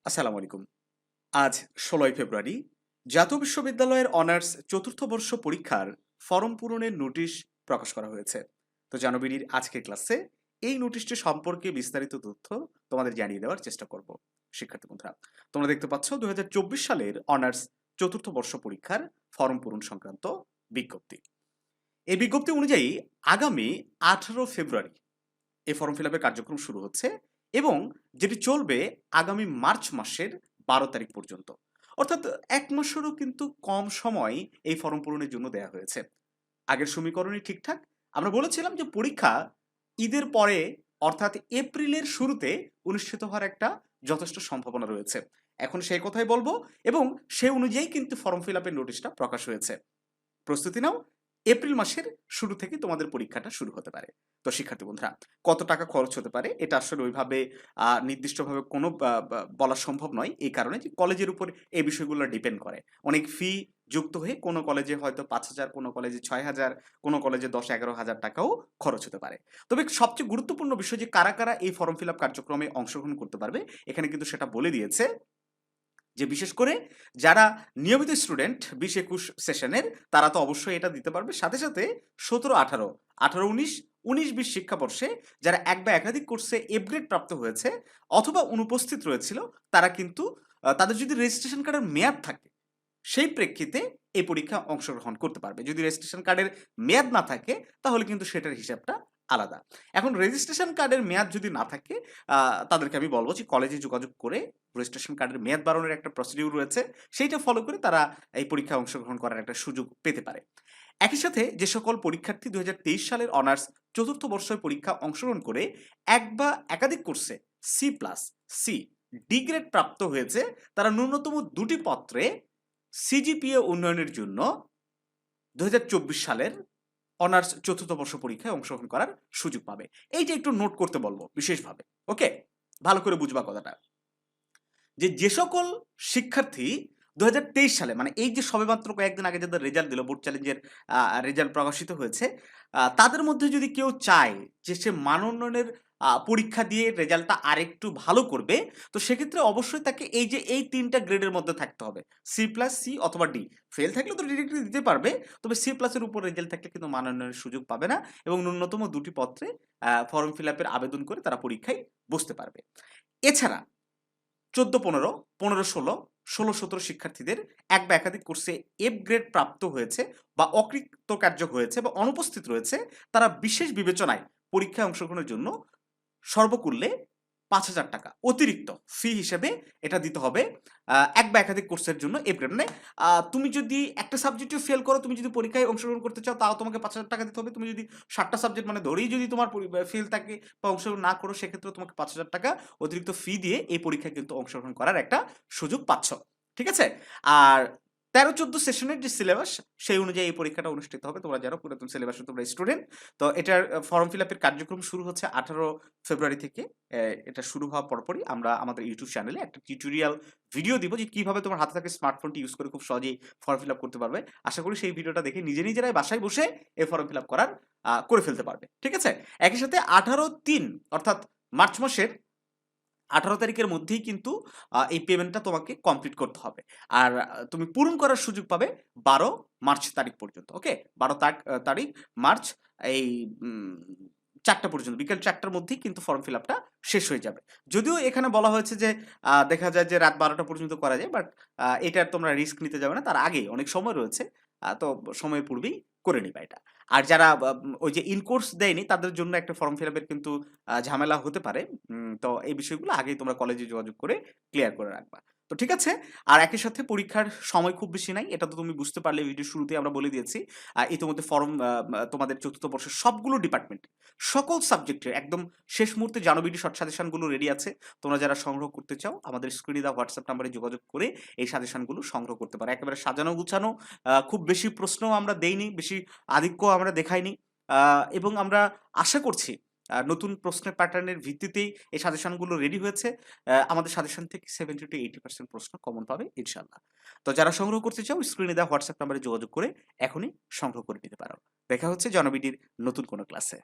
আসসালামু আলাইকুম। আজ ১৬ই ফেব্রুয়ারি জাতীয় বিশ্ববিদ্যালয়ের অনার্স চতুর্থ বর্ষ পরীক্ষার ফরম পূরণের নোটিশ প্রকাশ করা হয়েছে। তো জানুবিডির আজকের ক্লাসে এই নোটিশটি সম্পর্কে বিস্তারিত তথ্য তোমাদের জানিয়ে দেওয়ার চেষ্টা করব। শিক্ষার্থী বন্ধুরা, তোমরা দেখতে পাচ্ছ ২০২৪ সালের অনার্স চতুর্থ বর্ষ পরীক্ষার ফরম পূরণ সংক্রান্ত বিজ্ঞপ্তি। এই বিজ্ঞপ্তি অনুযায়ী আগামী ১৮ ফেব্রুয়ারি এই ফর্ম ফিল আপের কার্যক্রম শুরু হচ্ছে এবং যেটি চলবে আগামী মার্চ মাসের ১২ তারিখ পর্যন্ত। অর্থাৎ ১ মাসেরও কিন্তু কম সময় এই ফর্ম পূরণের জন্য দেয়া হয়েছে। আগের সমীকরণই ঠিকঠাক। আমরা বলেছিলাম যে পরীক্ষা ঈদের পরে অর্থাৎ এপ্রিলের শুরুতে অনুষ্ঠিত হওয়ার একটা যথেষ্ট সম্ভাবনা রয়েছে। এখন সেই কথাই বলব এবং সে অনুযায়ী কিন্তু ফর্ম ফিল আপের নোটিশটা প্রকাশ হয়েছে। প্রস্তুতি নাও। এপ্রিল মাসের শুরু থেকে তোমাদের পরীক্ষাটা শুরু হতে পারে। তো শিক্ষার্থী বন্ধুরা, কত টাকা খরচ হতে পারে এটা আসলে ওইভাবে নির্দিষ্টভাবে কোনো বলা সম্ভব নয়। এই কারণে যে কলেজের উপর এই বিষয়গুলো ডিপেন্ড করে। অনেক ফি যুক্ত হয়ে কোনো কলেজে হয়তো ৫,০০০, কোনো কলেজে ৬,০০০, কোনো কলেজে ১০-১১,০০০ টাকাও খরচ হতে পারে। তবে সবচেয়ে গুরুত্বপূর্ণ বিষয় যে কারা এই ফর্ম ফিল আপ কার্যক্রমে অংশগ্রহণ করতে পারবে, এখানে কিন্তু সেটা বলে দিয়েছে যে বিশেষ করে যারা নিয়মিত স্টুডেন্ট ২০-২১ সেশনের তারা তো অবশ্যই এটা দিতে পারবে। সাথে ১৭-১৮, ১৮-১৯, ১৯-২০ শিক্ষাবর্ষে যারা এক বা একাধিক কোর্সে এফ গ্রেড প্রাপ্ত হয়েছে অথবা অনুপস্থিত রয়েছিল তারা কিন্তু তাদের যদি রেজিস্ট্রেশন কার্ডের মেয়াদ থাকে সেই প্রেক্ষিতে এই পরীক্ষায় অংশগ্রহণ করতে পারবে। যদি রেজিস্ট্রেশন কার্ডের মেয়াদ না থাকে তাহলে কিন্তু সেটার হিসাবটা আলাদা। এখন রেজিস্ট্রেশন কার্ডের মেয়াদ যদি না থাকে তাদেরকে আমি বলব যে কলেজে যোগাযোগ করে রেজিস্ট্রেশন কার্ডের মেয়াদ বাড়ানোর একটা প্রসিডিউর রয়েছে। সেইটা ফলো করে তারা এই পরীক্ষায় অংশগ্রহণ করার একটা সুযোগ পেতে পারে। একই সাথে যে সকল পরীক্ষার্থী ২০২৩ সালের অনার্স চতুর্থ বর্ষের পরীক্ষা অংশগ্রহণ করে এক বা একাধিক কোর্সে C plus, C, D grade প্রাপ্ত হয়েছে তারা ন্যূনতম ২ টি পত্রে সিজিপিএ উন্নয়নের জন্য ২০২৪ সালের অনার্স চতুর্থ বর্ষ পরীক্ষায় অংশগ্রহণ করার সুযোগ পাবে। এইটা একটু নোট করতে বলব বিশেষভাবে। ওকে? ভালো করে বুঝবা কথাটা। যে সকল শিক্ষার্থী ২০২৩ সালে মানে এই যে সবেমাত্র কয়েকদিন আগে যাদের রেজাল্ট দিল, বোর্ড চ্যালেঞ্জের রেজাল্ট প্রকাশিত হয়েছে, তাদের মধ্যে যদি কেউ চায় যে সে মান উন্নয়নের পরীক্ষা দিয়ে রেজাল্টটা আরেকটু ভালো করবে, তো সেক্ষেত্রে অবশ্যই তাকে এই ৩ টা গ্রেডের মধ্যে থাকতে হবে। সি প্লাস, সি অথবা ডি। ফেল থাকলে তো ডিরেক্টলি দিতে পারবে। তবে সি প্লাস এর উপর রেজাল্ট থাকলে কিন্তু মান উন্নয়নের সুযোগ পাবে না এবং ন্যূনতম ২ টি পত্রে ফর্ম ফিল আপের আবেদন করে তারা পরীক্ষায় বসতে পারবে। এছাড়া ১৪-১৫, ১৫-১৬, ১৬-১৭ শিক্ষার্থীদের এক বা একাধিক কোর্সে এফ গ্রেড প্রাপ্ত হয়েছে বা অকৃতকার্য হয়েছে বা অনুপস্থিত রয়েছে, তারা বিশেষ বিবেচনায় পরীক্ষায় অংশগ্রহণের জন্য সর্বমূল্যে ৳৫,০০০ অতিরিক্ত ফি হিসেবে এটা দিতে হবে। এক বা একাধিক কোর্সের জন্য এফ গ্রেড মানে তুমি যদি একটা সাবজেক্টেও ফেল করো, তুমি যদি পরীক্ষায় অংশগ্রহণ করতে চাও তাও তোমাকে ৳৫,০০০ দিতে হবে। তুমি যদি ৭ টা সাবজেক্ট মানে ধরেই যদি তোমার ফেল থাকে বা অংশগ্রহণ না করো সেক্ষেত্রেও তোমাকে ৳৫,০০০ অতিরিক্ত ফি দিয়ে এই পরীক্ষায় কিন্তু অংশগ্রহণ করার একটা সুযোগ পাচ্ছ। ঠিক আছে? আর ১৩-১৪ সেশনের যে সিলেবাস সেই অনুযায়ী এই পরীক্ষাটা অনুষ্ঠিত হবে। তোমরা যারা পুরাতন সিলেবাসে তোমরা স্টুডেন্ট। তো এটার ফর্ম ফিল আপের কার্যক্রম শুরু হচ্ছে ১৮ ফেব্রুয়ারি থেকে। এটা শুরু হওয়ার পরপরই আমরা আমাদের ইউটিউব চ্যানেলে একটা টিউটোরিয়াল ভিডিও দিব যে কিভাবে তোমার হাতে থাকা স্মার্টফোনটি ইউজ করে খুব সহজেই ফর্ম ফিল আপ করতে পারবে। আশা করি সেই ভিডিওটা দেখে নিজেরাই বাসায় বসে এই ফর্ম ফিল আপ করে ফেলতে পারবে। ঠিক আছে? একই সাথে ১৮/৩ অর্থাৎ মার্চ মাসের ১৮ তারিখের মধ্যেই কিন্তু এই পেমেন্টটা তোমাকে কমপ্লিট করতে হবে। আর তুমি পূরণ করার সুযোগ পাবে ১২ মার্চ তারিখ পর্যন্ত। ওকে? ১২ তারিখ মার্চ এই উম ৪ টা পর্যন্ত বিকেল ৪ টার মধ্যেই কিন্তু ফর্ম ফিল আপটা শেষ হয়ে যাবে। যদিও এখানে বলা হয়েছে যে দেখা যায় যে রাত ১২ টা পর্যন্ত করা যায়। বাট এটার তোমরা রিস্ক নিতে যাবে না। তার আগেই অনেক সময় রয়েছে। তো সময়ের পূর্বেই করে নিবা এটা। আর যারা ওই যে ইন কোর্স দেয়নি তাদের জন্য একটা ফর্ম ফিল আপের কিন্তু ঝামেলা হতে পারে। তো এই বিষয়গুলো আগেই তোমরা কলেজে যোগাযোগ করে ক্লিয়ার করে রাখবা। তো ঠিক আছে? আর একই সাথে পরীক্ষার সময় খুব বেশি নাই। এটা তো তুমি বুঝতে পারলে ভিডিওর শুরুতেই আমরা বলে দিয়েছি। ইতিমধ্যে ফরম তোমাদের চতুর্থ বর্ষের সবগুলো ডিপার্টমেন্ট, সকল সাবজেক্টের একদম শেষ মুহূর্তে জানুবিডি শর্ট সাজেশন গুলো রেডি আছে। তোমরা যারা সংগ্রহ করতে চাও আমাদের স্ক্রিনে দেওয়া WhatsApp নাম্বারে যোগাযোগ করে এই সাজেশন গুলো সংগ্রহ করতে পারো। একেবারে সাজানো গুছানো, খুব বেশি প্রশ্নও আমরা দেইনি, বেশি আধিক্য আমরা দেখাইনি। আ এবং আমরা আশা করছি নতুন প্রশ্নের প্যাটার্নের ভিত্তিতেই এই সাজেশনগুলো রেডি হয়েছে। আমাদের সাজেশন থেকে 70-80% প্রশ্ন কমন পাবে ইনশাআল্লাহ। তো যারা সংগ্রহ করতে চাও স্ক্রিনে দেওয়া WhatsApp নাম্বারে যোগাযোগ করে এখনই সংগ্রহ করে নিতে পারো। দেখা হচ্ছে জনবিডির নতুন কোনো ক্লাসে।